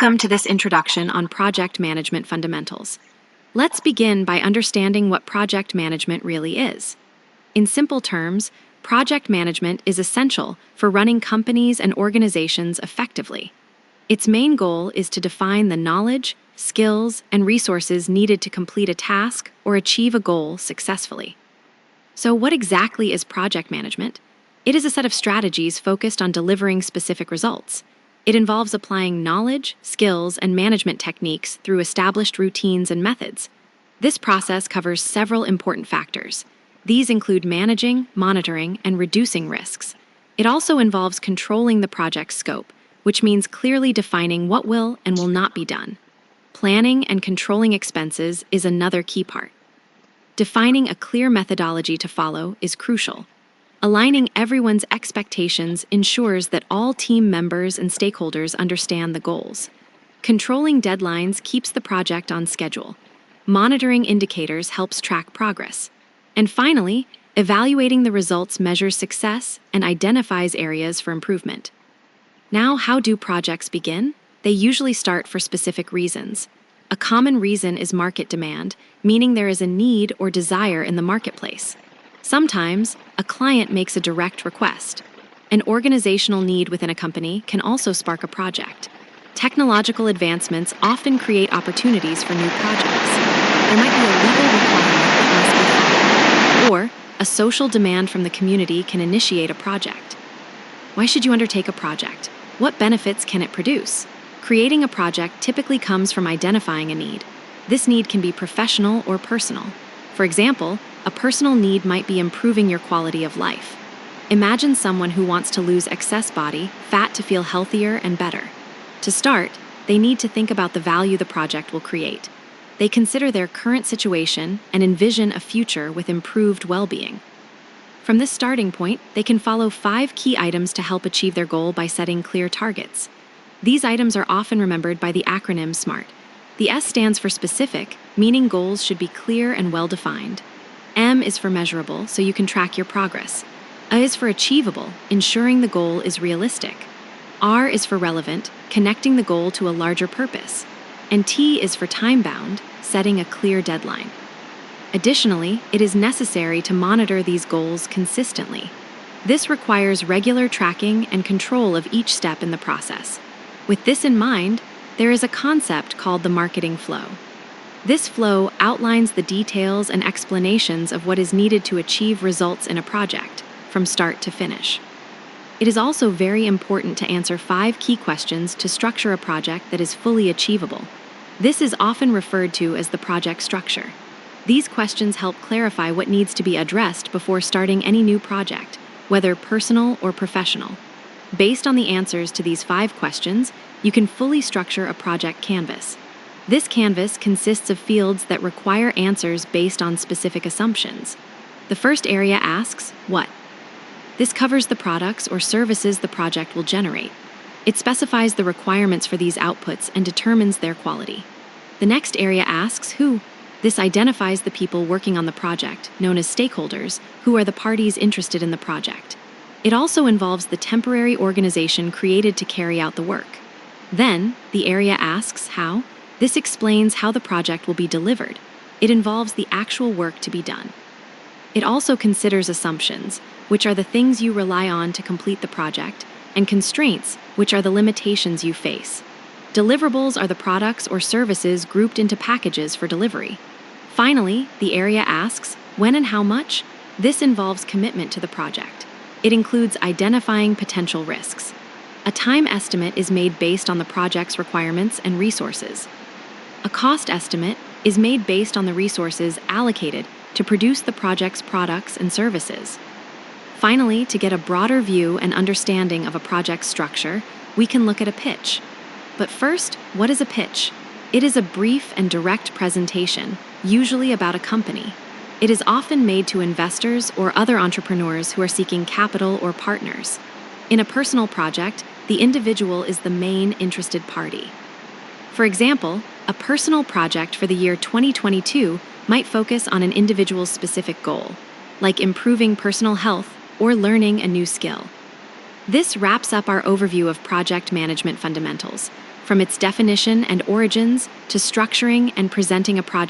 Welcome to this introduction on project management fundamentals. Let's begin by understanding what project management really is. In simple terms, project management is essential for running companies and organizations effectively. Its main goal is to define the knowledge, skills, and resources needed to complete a task or achieve a goal successfully. So, what exactly is project management? It is a set of strategies focused on delivering specific results. It involves applying knowledge, skills, and management techniques through established routines and methods. This process covers several important factors. These include managing, monitoring, and reducing risks. It also involves controlling the project's scope, which means clearly defining what will and will not be done. Planning and controlling expenses is another key part. Defining a clear methodology to follow is crucial. Aligning everyone's expectations ensures that all team members and stakeholders understand the goals. Controlling deadlines keeps the project on schedule. Monitoring indicators helps track progress. And finally, evaluating the results measures success and identifies areas for improvement. Now, how do projects begin? They usually start for specific reasons. A common reason is market demand, meaning there is a need or desire in the marketplace. Sometimes, a client makes a direct request. An organizational need within a company can also spark a project. Technological advancements often create opportunities for new projects. There might be a legal requirement that must be followed, or a social demand from the community can initiate a project. Why should you undertake a project? What benefits can it produce? Creating a project typically comes from identifying a need. This need can be professional or personal. For example, a personal need might be improving your quality of life. Imagine someone who wants to lose excess body fat to feel healthier and better. To start, they need to think about the value the project will create. They consider their current situation and envision a future with improved well-being. From this starting point, they can follow 5 key items to help achieve their goal by setting clear targets. These items are often remembered by the acronym SMART. The S stands for specific, meaning goals should be clear and well-defined. M is for measurable, so you can track your progress. A is for achievable, ensuring the goal is realistic. R is for relevant, connecting the goal to a larger purpose. And T is for time-bound, setting a clear deadline. Additionally, it is necessary to monitor these goals consistently. This requires regular tracking and control of each step in the process. With this in mind, there is a concept called the marketing flow. This flow outlines the details and explanations of what is needed to achieve results in a project, from start to finish. It is also very important to answer 5 key questions to structure a project that is fully achievable. This is often referred to as the project structure. These questions help clarify what needs to be addressed before starting any new project, whether personal or professional. Based on the answers to these 5 questions, you can fully structure a project canvas. This canvas consists of fields that require answers based on specific assumptions. The first area asks, what? This covers the products or services the project will generate. It specifies the requirements for these outputs and determines their quality. The next area asks, who? This identifies the people working on the project, known as stakeholders, who are the parties interested in the project. It also involves the temporary organization created to carry out the work. Then, the area asks, how? This explains how the project will be delivered. It involves the actual work to be done. It also considers assumptions, which are the things you rely on to complete the project, and constraints, which are the limitations you face. Deliverables are the products or services grouped into packages for delivery. Finally, the area asks, when and how much? This involves commitment to the project. It includes identifying potential risks. A time estimate is made based on the project's requirements and resources. A cost estimate is made based on the resources allocated to produce the project's products and services. Finally, to get a broader view and understanding of a project's structure, we can look at a pitch. But first, what is a pitch? It is a brief and direct presentation, usually about a company. It is often made to investors or other entrepreneurs who are seeking capital or partners. In a personal project, the individual is the main interested party. For example, a personal project for the year 2022 might focus on an individual's specific goal, like improving personal health or learning a new skill. This wraps up our overview of project management fundamentals. from its definition and origins to structuring and presenting a project.